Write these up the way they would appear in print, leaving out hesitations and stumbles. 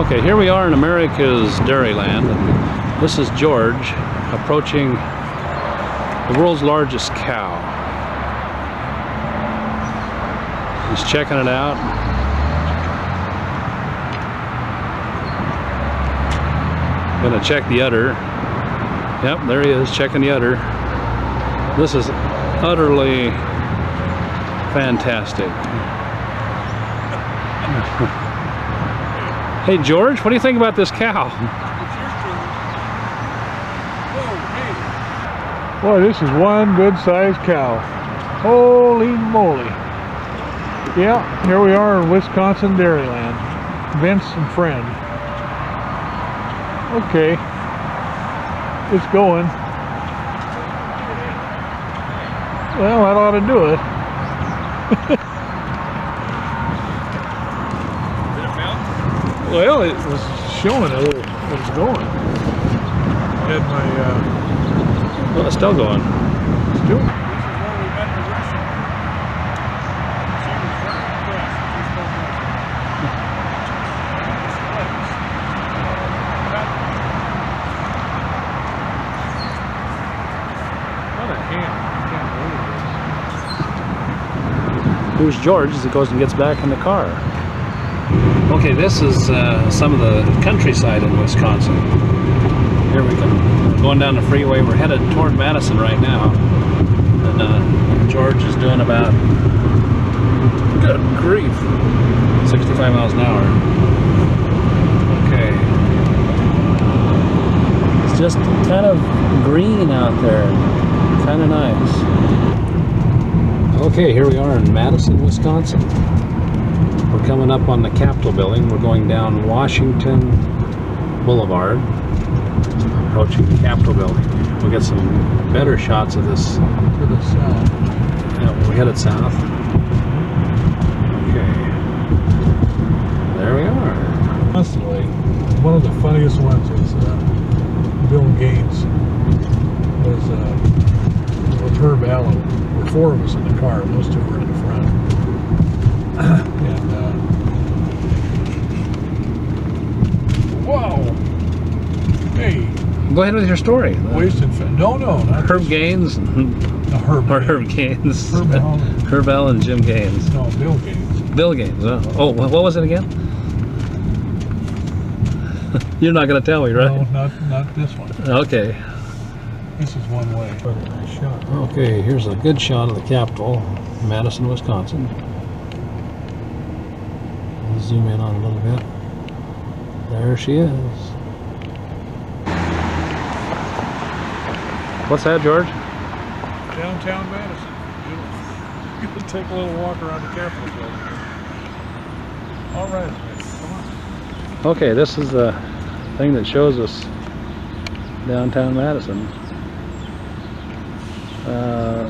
Okay, here we are in America's Dairyland. And this is George approaching the world's largest cow. He's checking it out. Gonna check the udder. Yep, there he is, checking the udder. This is utterly fantastic. Hey George, what do you think about this cow? Boy, this is one good-sized cow. Holy moly. Yeah, here we are in Wisconsin Dairyland. Vince and friend. Okay. It's going. Well, that ought to do it. Did it mount? Well, it was showing it was going. Had my Well, it's still going. still. This is where we met the Russian. She was very impressed. She spoke Russian. What a hand. I can't believe Here's George as he goes and gets back in the car. Okay, this is some of the countryside in Wisconsin. Here we go. Going down the freeway. We're headed toward Madison right now. And George is doing about, good grief, 65 miles an hour. Okay. It's just kind of green out there. Kind of nice. Okay, here we are in Madison, Wisconsin. We're coming up on the Capitol building. We're going down Washington Boulevard, approaching the Capitol building. We'll get some better shots of this. to the south. Yeah, we're headed south. Okay. There we are. Constantly. One of the funniest ones is Bill Gaines was with Herb Allen. There were four of us in the car, and those two were in the front. And whoa! Hey, Go ahead with your story. wasted. No, not Herb Gaines. no, Herb. Or Herb Gaines. Herb Allen. Herb Allen, Jim Gaines. No, Bill Gaines. Bill Gaines. Oh, what was it again? You're not going to tell me, right? No, not this one. Okay. This is one way. But a nice shot. Okay, here's a good shot of the Capitol, Madison, Wisconsin. I'll zoom in on a little bit. There she is. What's that, George? Downtown Madison. You're gonna take a little walk around the Capitol building. All right, come on. Okay, this is the thing that shows us downtown Madison.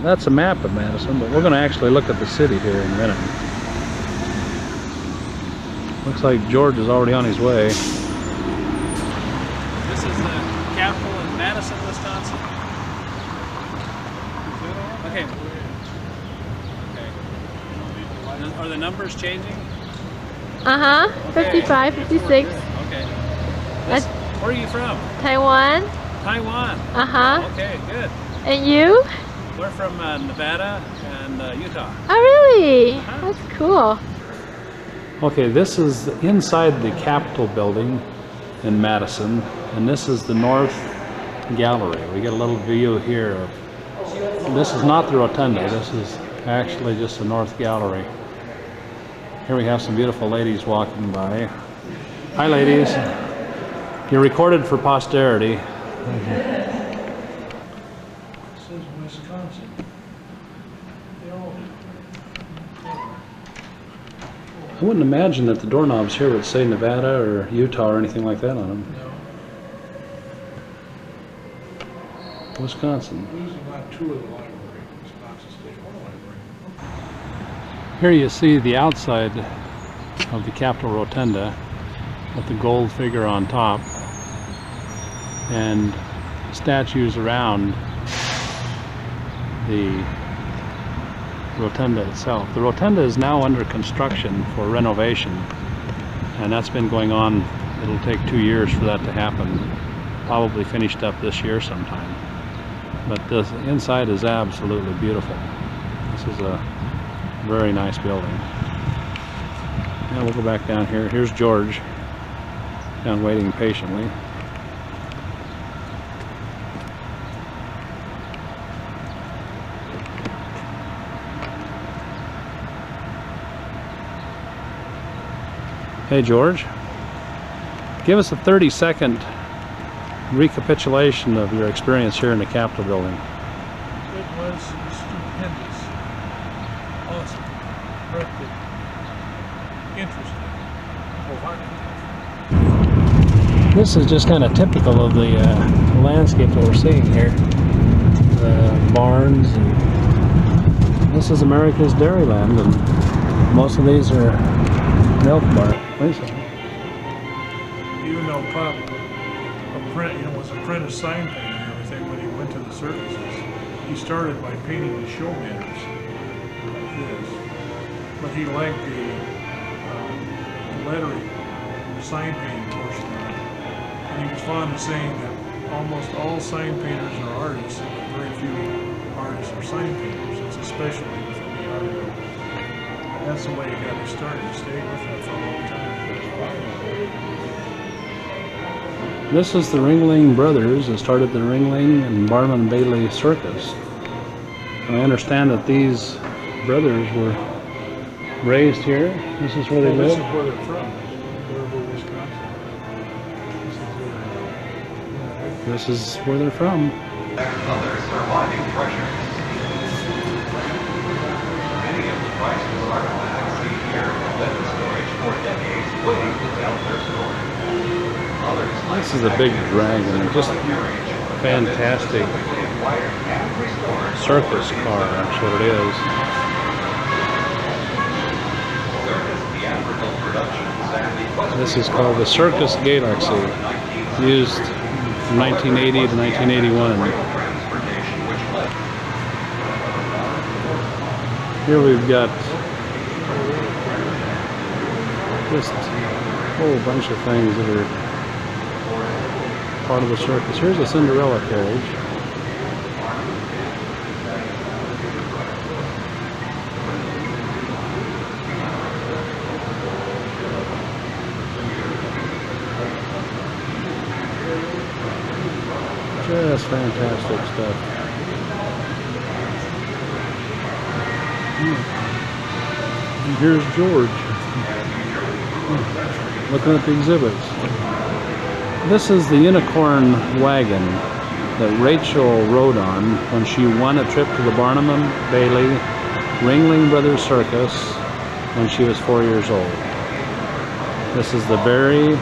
That's a map of Madison, but we're going to actually look at the city here in a minute. Looks like George is already on his way. This is the Capitol in Madison, Wisconsin. Okay. Okay. Are the numbers changing? Uh-huh. Okay. 55, 56. Okay. That's Where are you from? Taiwan. Taiwan. Uh-huh. Okay, good. And you? We're from Nevada and Utah. Oh, really? That's cool. Okay, this is inside the Capitol building in Madison, and this is the North Gallery. We get a little view here. This is not the Rotunda, this is actually just the North Gallery. Here we have some beautiful ladies walking by. Hi ladies. You're recorded for posterity. This is Wisconsin. I wouldn't imagine that the doorknobs here would say Nevada or Utah or anything like that on them. No. Wisconsin. Losing lot 2 of the library, Wisconsin State Library. Here you see the outside of the Capitol Rotunda with the gold figure on top and statues around the rotunda itself. The rotunda is now under construction for renovation, and that's been going on it'll take 2 years for that to happen. Probably finished up this year sometime. But the inside is absolutely beautiful. This is a very nice building. Now we'll go back down here. Here's George down waiting patiently. Hey George, give us a 30-second recapitulation of your experience here in the Capitol building. It was stupendous, awesome, breathtaking, interesting, provocative. This is just kind of typical of the landscape that we're seeing here. The barns, and this is America's Dairyland, and most of these are milk barns. Even though Pop was a apprentice sign painter and everything, when he went to the circuses, he started by painting the show banners like this. But he liked the lettering, sign painting portion of it. And he was fond of saying that almost all sign painters are artists, but very few artists are sign painters. It's especially within the art world. That's the way he got his start. He stayed with that for a long time. This is the Ringling Brothers that started the Ringling and Barnum Bailey Circus. I understand that these brothers were raised here. This is where they This live. is where they're from. Baraboo, Wisconsin. This is where they're from. Other surviving treasures. Many of the priceless artifacts seen here have been in storage for decades, waiting to tell their story. Others, like This is a big dragon, just fantastic circus car, that's what it is. This is called the Circus Galaxy, used from 1980 to 1981. Here we've got just a whole bunch of things that are part of the circus. Here's a Cinderella carriage. Just fantastic stuff. And here's George looking at the exhibits. This is the unicorn wagon that Rachel rode on when she won a trip to the Barnum and Bailey Ringling Brothers Circus when she was 4 years old. This is the very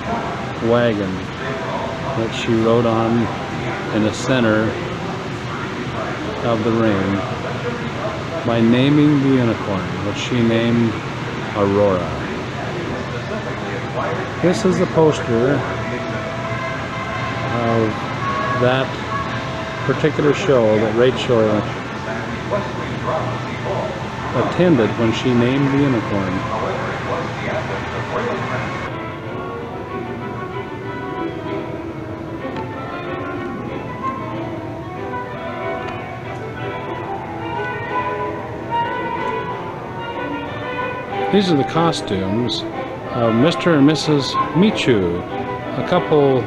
wagon that she rode on in the center of the ring by naming the unicorn, which she named Aurora. This is the poster of that particular show that Rachel attended when she named the unicorn. These are the costumes of Mr. and Mrs. Michu, a couple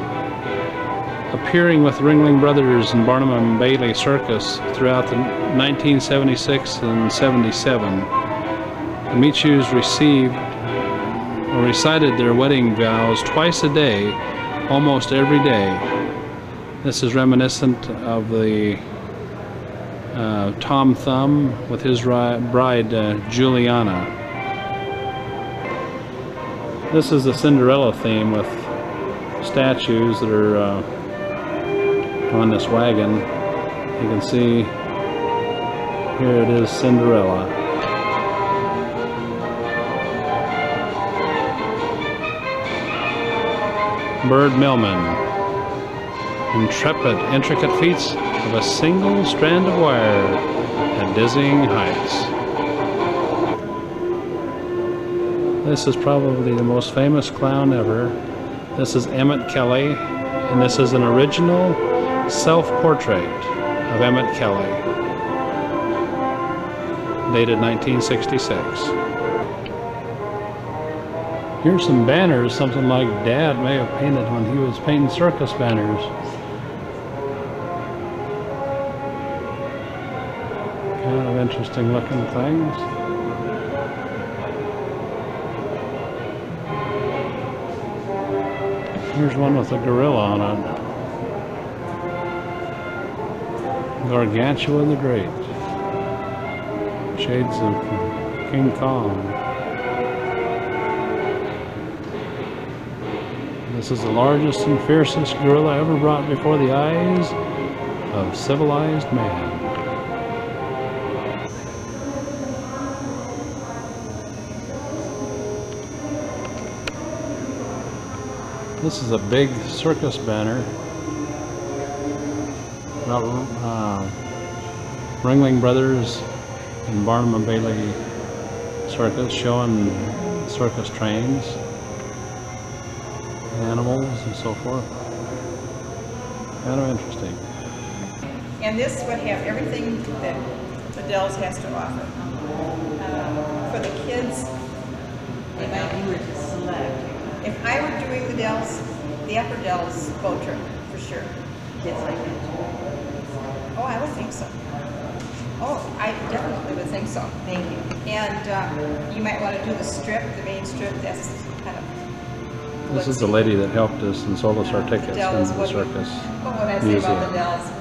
appearing with Ringling Brothers and Barnum and Bailey Circus throughout the 1976 and 77. The Michus received or recited their wedding vows twice a day, almost every day. This is reminiscent of the Tom Thumb with his bride Juliana. This is the Cinderella theme with statues that are on this wagon. You can see here it is Cinderella. Bird Millman. Intricate feats of a single strand of wire at dizzying heights. This is probably the most famous clown ever, This is Emmett Kelly, and this is an original self-portrait of Emmett Kelly, dated 1966. Here's some banners, something like Dad may have painted when he was painting circus banners. Kind of interesting looking things. Here's one with a gorilla on it. Gargantua the Great. Shades of King Kong. This is the largest and fiercest gorilla ever brought before the eyes of civilized man. This is a big circus banner about Ringling Brothers and Barnum and Bailey Circus, showing circus trains, animals, and so forth. Kind of interesting. And this would have everything that the Dells has to offer. For the kids, if you were to select, if I were doing the Dells, the Upper Dells boat trip, for sure. Kids like it. Oh, I would think so. Oh, I definitely would think so. Thank you. And you might want to do the strip, the main strip. That's kind of. This is the lady that helped us and sold us our tickets into the circus What would I say museum. about the Dells?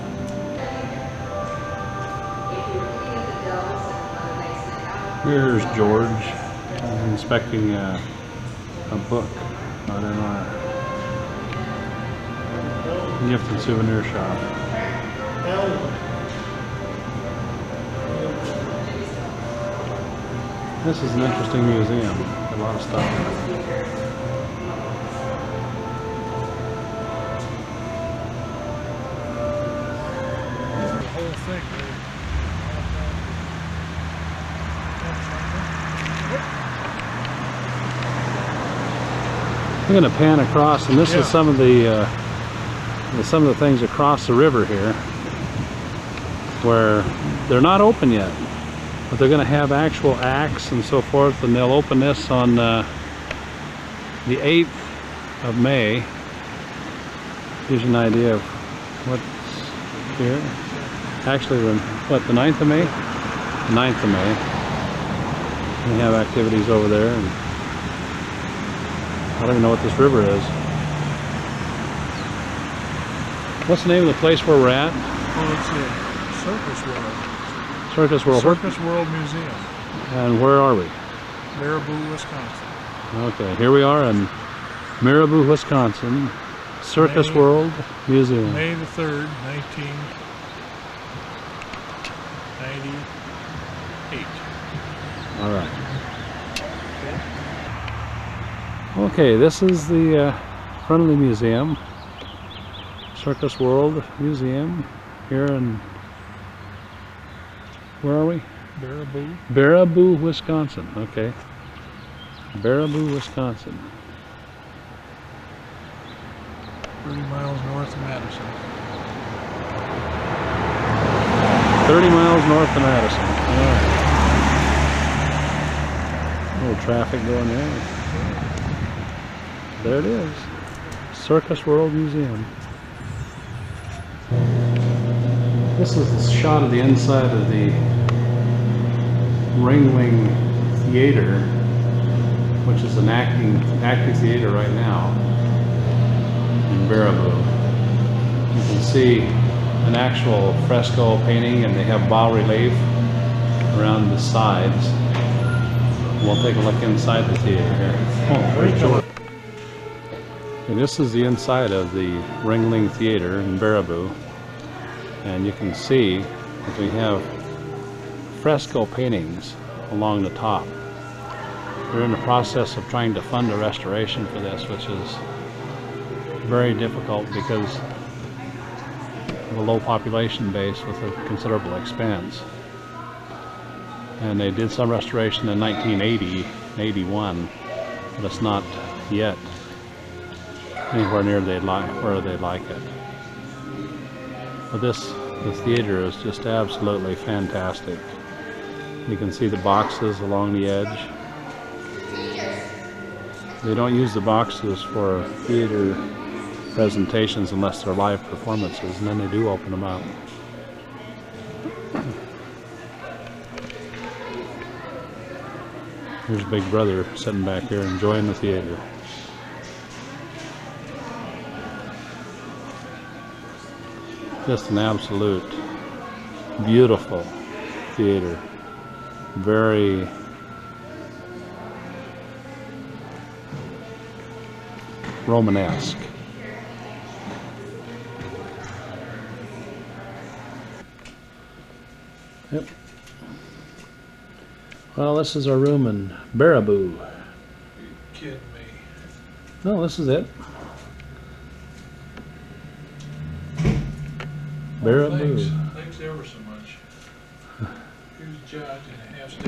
Here's George inspecting a book out in our gift and souvenir shop. This is an interesting museum. A lot of stuff. I'm going to pan across, and this is some of the things across the river here, where they're not open yet, but they're going to have actual acts and so forth, and they'll open this on the 8th of May. Gives you an idea of what's here. Actually, the 9th of May? 9th of May. We have activities over there. And I don't even know what this river is. What's the name of the place where we're at? Well, it's the Circus World. Circus World. Circus World Museum. And where are we? Baraboo, Wisconsin. Okay, here we are in Baraboo, Wisconsin. Circus World Museum. May the 3rd, 1998. All right. Okay, this is the front of the museum. Circus World Museum here in, where are we? Baraboo. Baraboo, Wisconsin. Okay. Baraboo, Wisconsin. 30 miles north of Madison. 30 miles north of Madison. All right. A little traffic going there. There it is. Circus World Museum. This is the shot of the inside of the Ringling Theater, which is an active theater right now in Baraboo. You can see an actual fresco painting, and they have bas-relief around the sides. We'll take a look inside the theater here. Oh, very cool. And this is the inside of the Ringling Theater in Baraboo, and you can see that we have fresco paintings along the top. They're in the process of trying to fund a restoration for this, which is very difficult because of a low population base with a considerable expense. And they did some restoration in 1980, 81, but it's not yet anywhere near where they like it. But the theater is just absolutely fantastic. You can see the boxes along the edge. They don't use the boxes for theater presentations unless they're live performances, and then they do open them up. Here's Big Brother sitting back here enjoying the theater. Just an absolute beautiful theater. Very Romanesque. Yep. Well, this is our room in Baraboo. You kidding me? No, this is it. Baraboo. Thanks ever so much. Here's Judge in a half-stage